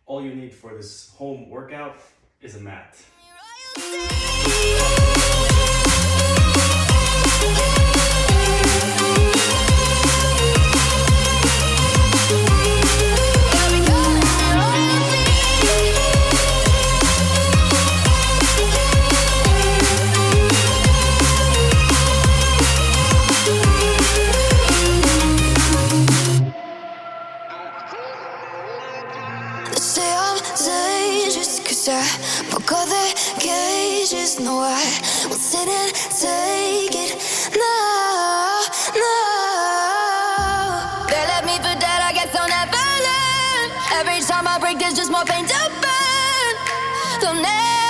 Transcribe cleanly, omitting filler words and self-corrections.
all you need for this home workout is a mat. Say I'm dangerous, 'cause I broke all the cages. No, I won't sit and take it. No, no. They left me for dead, I guess I'll never learn. Every time I break, there's just more pain to burn. They'll never